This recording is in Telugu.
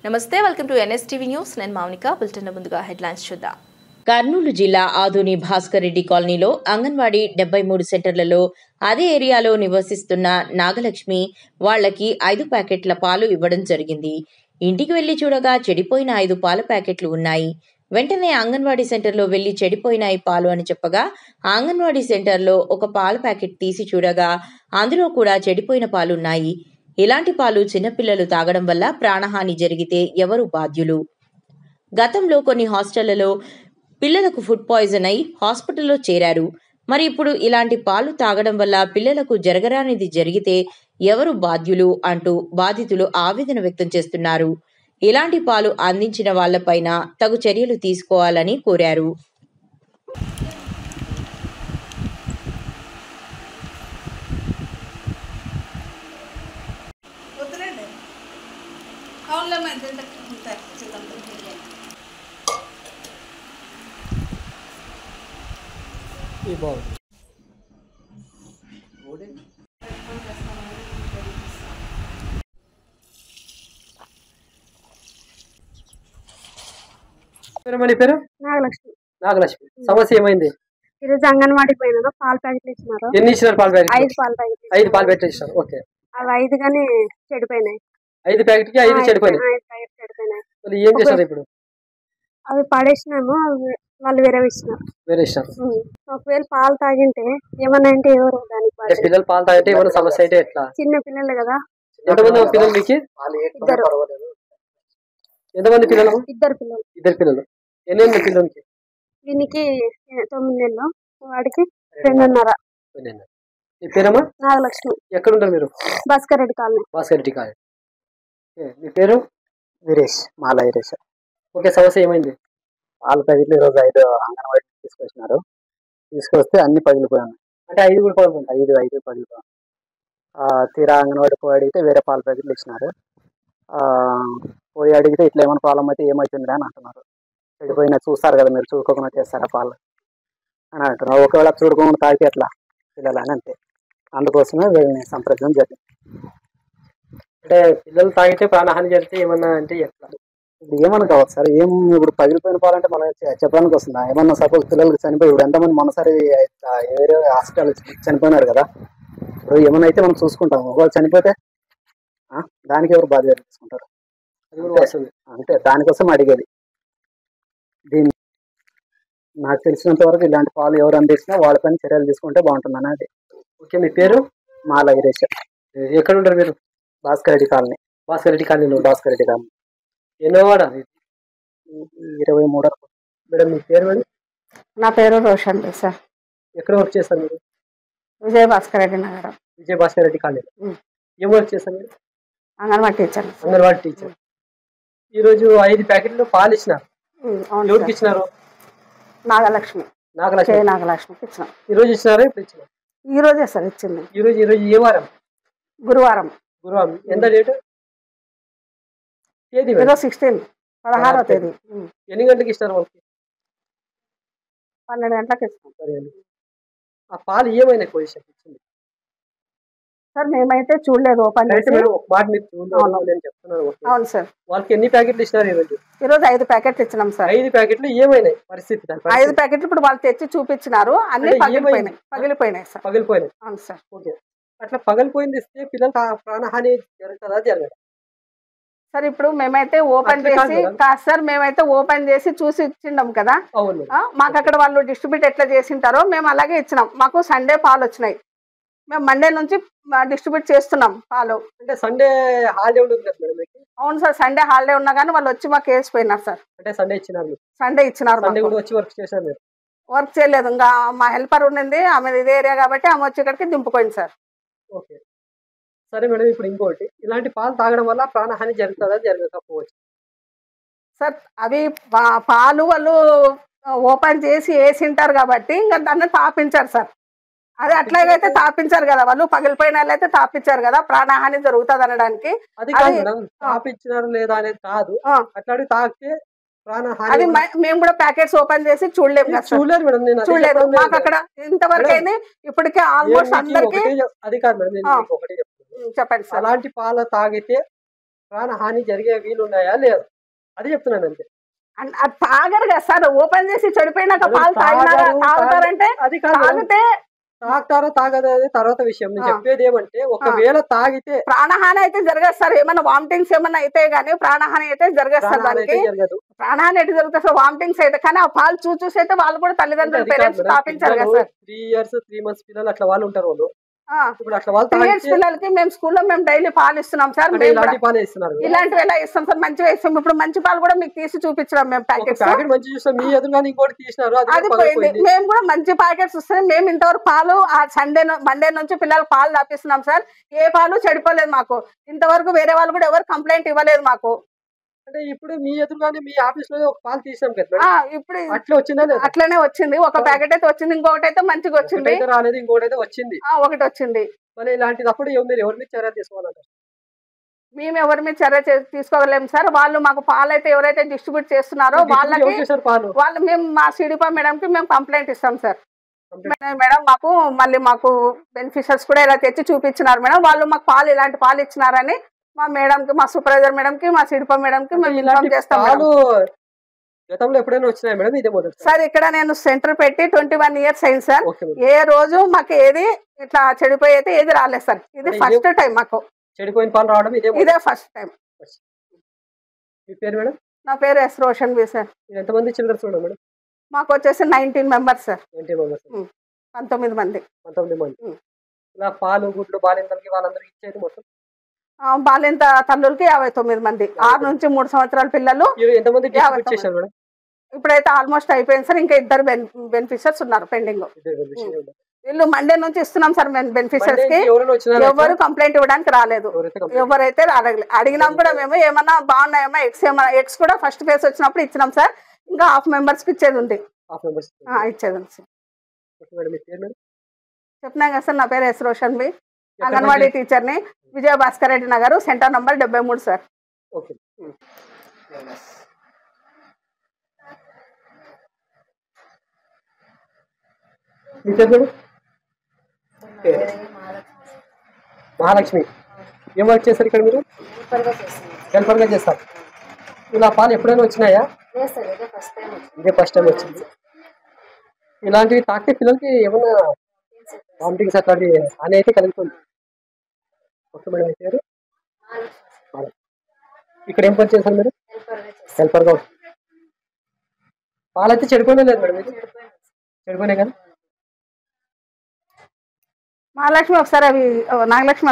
నమస్తే, వెల్కమ్ టు ఎన్ఎస్టీవీ న్యూస్. నేను మౌనిక. బులెటిన్ ముందుగా హెడ్లైన్స్ చూద్దాం. కర్నూలు జిల్లా ఆదోని భాస్కర్ రెడ్డి కాలనీలో అంగన్వాడీ 73 సెంటర్లలో అదే ఏరియాలో నివసిస్తున్న నాగలక్ష్మి వాళ్లకి 5 ప్యాకెట్ల పాలు ఇవ్వడం జరిగింది. ఇంటికి వెళ్లి చూడగా చెడిపోయిన 5 పాల ప్యాకెట్లు ఉన్నాయి. వెంటనే అంగన్వాడీ సెంటర్లో వెళ్లి చెడిపోయినాయి పాలు అని చెప్పగా అంగన్వాడీ సెంటర్లో ఒక పాల ప్యాకెట్ తీసి చూడగా అందులో కూడా చెడిపోయిన పాలున్నాయి. ఇలాంటి పాలు చిన్నపిల్లలు తాగడం వల్ల ప్రాణహాని జరిగితే ఎవరు బాధ్యులు? గతంలో కొన్ని హాస్టళ్లలో పిల్లలకు ఫుడ్ పాయిజన్ అయి హాస్పిటల్లో చేరారు. మరి ఇప్పుడు ఇలాంటి పాలు తాగడం వల్ల పిల్లలకు జరగరానిది జరిగితే ఎవరు బాధ్యులు అంటూ బాధితులు ఆవేదన వ్యక్తం చేస్తున్నారు. ఇలాంటి పాలు అందించిన వాళ్లపైన తగు చర్యలు తీసుకోవాలని కోరారు. పేరు నాగలక్ష్మి. నాగలక్ష్మి, సమస్య ఏమైంది? ఈరోజు అంగన్వాడికి పోయినా పాల ప్యాకెట్లు ఇచ్చినారు. ఎన్ని ఇచ్చినారు? పాల ప్యాకెట్ 5 పాల ప్యాకెట్లు. 5 పాల ప్యాకెట్లు ఇచ్చినారు. ఓకే, అవి 5 గానీ చెడిపోయినాయి. 5 ప్యాకెట్ కి 5 చెడిపోయినాయి. 5 ప్యాకెట్ చెడిపోయినాయి. మరి ఏం చేశారు ఇప్పుడు? అవి పడేసినాము. వాళ్ళు వేరే ఇచ్చినారు. వేరే ఇచ్చినారు. ఒకవేళ పాలు తాగింటే ఏమన్నా అంటే ఎవరు దానికి బాధ్యత? పిల్లలు పాలు తాగితే ఏమైనా సమస్య అయితే ఎట్లా? చిన్న పిల్లలు కదా. ఎంతమంది పిల్లలు మీకు? 2. ఎంతమంది పిల్లలు? 2 పిల్లలు. 2 పిల్లలు. ఎన్ని ఏళ్ళ పిల్లలకి? దీనికి 9 నెలలు, వాడికి 2.5. మీ పేరమ్మా? నాగలక్ష్మి. ఎక్కడ ఉంటారు మీరు? భాస్కర్ రెడ్డి కాలనీ. భాస్కర్ రెడ్డి కాలనీ. మీ పేరు? వీరేష్, మాల వీరేష్. ఓకే, సమస్య ఏమైంది? పాల ప్యాకెట్లు ఈరోజు 5 అంగన్వాడీ తీసుకొచ్చినారు. తీసుకొస్తే అన్ని పగిలిపోయాయి. అంటే 5 కూడా పడుకుంటాయి. 5 పగిలిపోయాయి. తీరా అంగన్వాడీ పోయి అడిగితే వేరే పాల ప్యాకెట్లు ఇచ్చినారు. పోయి అడిగితే ఇట్లా ఏమైనా ప్రాబ్లం అయితే ఏమవుతుంది అని అంటున్నారు. చెడిపోయినా చూస్తారు కదా, మీరు చూసుకోకుండా చేస్తారా పాలు అని అంటున్నారు. ఒకవేళ చూడకుండా తాగితే ఎట్లా పిల్లలని, అంతే. అందుకోసమే వీళ్ళని సంప్రదించడం జరిగింది. అంటే పిల్లలు తాగితే ప్రాణహాని జరిగితే ఏమన్నా అంటే ఎట్లా? ఇప్పుడు ఏమన్నా కావచ్చు సార్. ఇప్పుడు పగిలిపోయిన పాలంటే మనం చెప్పడానికి వస్తుందా? ఏమన్నా సపోజ్ పిల్లలకి చనిపోయి ఇప్పుడు ఎంతమంది మొన్నసారి వేరే హాస్పిటల్ చనిపోయినారు కదా. ఇప్పుడు ఏమన్నా అయితే మనం చూసుకుంటాం. ఒకవేళ చనిపోతే దానికి ఎవరు బాధ్యత తీసుకుంటారు? అంటే దానికోసం అడిగేది. దీన్ని నాకు తెలిసినంత వరకు ఇలాంటి పాలు ఎవరు అందించినా వాళ్ళపైన చర్యలు తీసుకుంటే బాగుంటుంది అనేది. ఓకే, మీ పేరు? మాల వీరేష్. ఎక్కడ ఉంటారు మీరు? Bhaskar Reddy colony. Bhaskar Reddy colony. Bhaskar Reddy colony. ఎన్నో వాడ? 23. మేడం, మీ పేరు మేడం? నా పేరు రోషన్ సార్. ఎక్కడ వర్క్ చేస్తారు మీరు? విజయ భాస్కర్ రెడ్డి నగరం. విజయ భాస్కర్ రెడ్డి కాలనీ. ఏం వర్క్ చేస్తారు మీరు? అంగన్వాడీ టీచర్. అంగన్వాడీ టీచర్. ఈరోజు 5 ప్యాకెట్లు పాలు ఇచ్చినారు. ఎవరికి ఇచ్చినారు? నాగలక్ష్మి. నాగలక్ష్మికి ఇచ్చినాం. ఈరోజు ఇచ్చినారా? ఇప్పుడు ఇచ్చినారు? ఈ రోజే సార్ ఇచ్చింది. ఈరోజు ఏ వారం? గురువారం. ఎంత డేట్? తేదీ? 16వ తేదీ. ఎన్ని గంటలకు ఇస్తారు వాళ్ళకి? 12 గంటలకు ఇస్తాం. ఆ పాలు ఏమైనా పొజిషన్ ఇచ్చింది సార్? మేమైతే చూడలేదు ఓపెన్ చేసి. అవును సార్. వాళ్ళకి ఎన్ని ప్యాకెట్లు ఇచ్చినారు ఈరోజు? 5 ప్యాకెట్లు ఇచ్చినాం సార్. 5 ప్యాకెట్లు ఏమైనాయి పరిస్థితి? 5 ప్యాకెట్లు ఇప్పుడు వాళ్ళు తెచ్చి చూపించినారు. అన్ని పగిలిపోయినాయి సార్. పగిలిపోయినాయి. అవును సార్. ఓకే, అట్లా పగిలిపోయింది ఇస్తే పిల్లలు ప్రాణహాని జరుగుతుందా జరగదు సార్? ఇప్పుడు మేమైతే ఓపెన్ చేసి కాదు సార్, మేమైతే ఓపెన్ చేసి చూసి ఇచ్చిండాం కదా. మాకు అక్కడ వాళ్ళు డిస్ట్రిబ్యూట్ ఎట్లా చేసింటారో మేము అలాగే ఇచ్చినాం. మాకు సండే పాలు వచ్చినాయి. మేము మండే నుంచి డిస్ట్రిబ్యూట్ చేస్తున్నాం పాలు. అంటే సండే హాలిడే ఉంటుంది కదా మేడం మీకు? అవును సార్, సండే హాలిడే ఉన్నా కానీ వాళ్ళు వచ్చి మాకు వేసిపోయినారు సార్. అంటే సండే ఇచ్చినారు? సండే ఇచ్చినారు. వచ్చి వర్క్ చేశారు మీరు? వర్క్ చేయలేదు. ఇంకా మా హెల్పర్ ఉండింది, ఆమె ఇదే ఏరియా కాబట్టి ఆమె వచ్చి ఇక్కడికి దింపుకోండి సార్. ఓకే, సరే మేడం. ఇప్పుడు ఇంకోటి, ఇలాంటి పాలు తాగడం వల్ల ప్రాణహాని జరుగుతుందా జరగకపోవచ్చు సార్? అవి పాలు వాళ్ళు ఓపెన్ చేసి వేసింటారు కాబట్టి ఇంకా దాన్ని తాపించారు సార్. అది అట్లాగైతే తాపించారు కదా, వాళ్ళు పగిలిపోయిన వాళ్ళైతే తాపించారు కదా, ప్రాణహాని జరుగుతుంది అనడానికి. అది కాదు మేడం, తాపించినారు లేదా అనేది కాదు. అట్లాంటి తాకితే ప్రాణహాని. అది మేము కూడా ప్యాకెట్స్ ఓపెన్ చేసి చూడలేము కదా. చూడలేదు మేడం, నేను చూడలేదు. మాకు అక్కడ ఇంతవరకు అయింది ఇప్పటికే ఆల్మోస్ట్ అందరికి. అది కాదు మేడం, నేను ఒకటి చెప్తాను. చెప్పండి సార్. అలాంటి పాలు తాగితే ప్రాణహాని జరిగే వీలు ఉన్నాయా లేదా అది చెప్తున్నాను అంతే. అది తాగరు కదా సార్, ఓపెన్ చేసి చెడిపోయినాక పాలు తాగుతారంటే అది తాగితే తాగుతారో తాగదో తర్వాత విషయం. నేను చెప్పేది ఏమంటే ఒకవేళ తాగితే ప్రాణహాని అయితే జరగదు సార్. ఏమన్నా వామిటింగ్స్ ఏమన్నా అయితే గానీ ప్రాణహాని అయితే జరగదు సార్. దానికి ప్రాణహాని అయితే జరుగుతుంది సార్, వామిటింగ్స్ అయితే. కానీ ఆ పాలు చూసి అయితే వాళ్ళు కూడా తల్లిదండ్రులు పేరెంట్స్ స్థాపించారు కదా సార్. 3 years 3 months పిల్లలు అట్లా వాళ్ళు ఉంటారు. వాళ్ళు ఇప్పుడు అట్లా వాళ్ళు 3 years పిల్లలకి మేము స్కూల్లో మేము డైలీ పాలు ఇస్తున్నాం సార్. ఇలాంటివి ఎలా ఇస్తాం సార్? మంచిగా ఇస్తాం. ఇప్పుడు మంచి పాలు కూడా మీకు తీసి చూపించడం మేము ప్యాకెట్స్. అది పోయింది. మేము కూడా మంచి ప్యాకెట్స్ ఇస్తున్నాం. మేము ఇంతవరకు పాలు ఆ మండే నుంచి పిల్లలకు పాలు తాపిస్తున్నాం సార్. ఏ పాలు చెడిపోలేదు మాకు ఇంతవరకు. వేరే వాళ్ళు కూడా ఎవరు కంప్లైంట్ ఇవ్వలేదు మాకు. అంటే ఇప్పుడు మీ ఎదురుగానే మీ ఆఫీస్ లో ఒక పాలు తీసాం కదా, ఇప్పుడు అట్లా వచ్చిందా? అట్లనే వచ్చింది. ఒక ప్యాకెట్ అయితే వచ్చింది, ఇంకొకటి అయితే మంచిగా వచ్చింది. రాలేదు, ఇంకొకటి అయితే వచ్చింది. ఒకటి వచ్చింది. మరి ఇలాంటిదప్పుడు మీరు ఎవరి మీద చర్య తీసుకోవాలంటారు? మేము ఎవరి మీద చర్య తీసుకోగలేము సార్. వాళ్ళు మాకు పాలు అయితే ఎవరైతే డిస్ట్రిబ్యూట్ చేస్తున్నారో వాళ్ళకి వాళ్ళు మేము మా సిడిపా మేడం కి మేము కంప్లైంట్ ఇస్తాం సార్. మేడం మాకు బెనిఫిషియర్స్ కూడా ఇలా తెచ్చి చూపించినారు మేడం. వాళ్ళు మాకు పాలు ఇలాంటి పాలు ఇచ్చినారని మా మేడం కి, మా సూపర్వైజర్ మేడం కి, మా సిడిపా మేడం కి మేము ఇన్ఫార్మ్ చేస్తాం. గతంలో ఎప్పుడైనా వచ్చినాయి మేడం? ఇదే మొదటి సార్. ఇక్కడ నేను సెంటర్ పెట్టి 21 years అయింది సార్. ఏ రోజు మాకు ఏది ఇట్లా చెడిపోయి అయితే ఏది రాలేదు సార్. ఇది ఫస్ట్ టైం మాకు చెడిపోయిన పాలు రావడం ఇదే ఫస్ట్ టైం. మీ పేరు మేడం? నా పేరు ఎస్ రోషన్ బి సార్. ఎంతమంది చిల్డ్రన్స్ ఉన్నారు మేడం? మాకు వచ్చేసి 19 members సార్. 19 మంది. ఇలా పాలు గుడ్లు బాలింతలకి వాళ్ళందరికి ఇచ్చేది మొత్తం బాలింత తల్లులకి 59 మంది. 6 నుంచి 3 సంవత్సరాల పిల్లలు. ఇప్పుడైతే ఆల్మోస్ట్ అయిపోయింది సార్. ఇంకా 2 బెనిఫిషియర్స్ ఉన్నారు పెండింగ్. వీళ్ళు మండే నుంచి ఇస్తున్నాం సార్ బెనిఫిషియర్స్ కి. ఎవరు కంప్లైంట్ ఇవ్వడానికి రాలేదు. ఎవరైతే అడిగినాం కూడా మేము ఏమన్నా బాగున్నాయమ్మా ఎక్స్ కూడా ఫస్ట్ ఫేజ్ వచ్చినప్పుడు ఇచ్చినాం సార్. ఇంకా హాఫ్ మెంబర్స్ కి ఇచ్చేది ఉంది. ఇచ్చేది ఉంది సార్. చెప్పినాం కదా సార్. నా పేరు ఎస్ రోషన్ బి, అంగన్వాడీ టీచర్ని, Vijaya Bhaskar Reddy Nagar, center number 73 sir. Mahalakshmi, ఏం వర్క్ చేస్తారు ఇక్కడ మీరు? హెల్పర్గా చేస్తారు. ఇలా పాలు ఎప్పుడైనా వచ్చినాయా? ఇదే ఫస్ట్ టైం వచ్చింది. ఇలాంటివి తాకితే పిల్లలకి ఏమన్నా వామిటింగ్స్ అట్లాంటివి అని అయితే కలుగుతుంది. Okay madam. అయితే ఇక్కడ ఏం పని చేశారు మీరు? హెల్పర్గా. పాలైతే చెడిపోయినా లేదు మేడం? ఇది చెడిపోయినాయి కదా. మహాలక్ష్మి ఒకసారి అవి నాగలక్ష్మి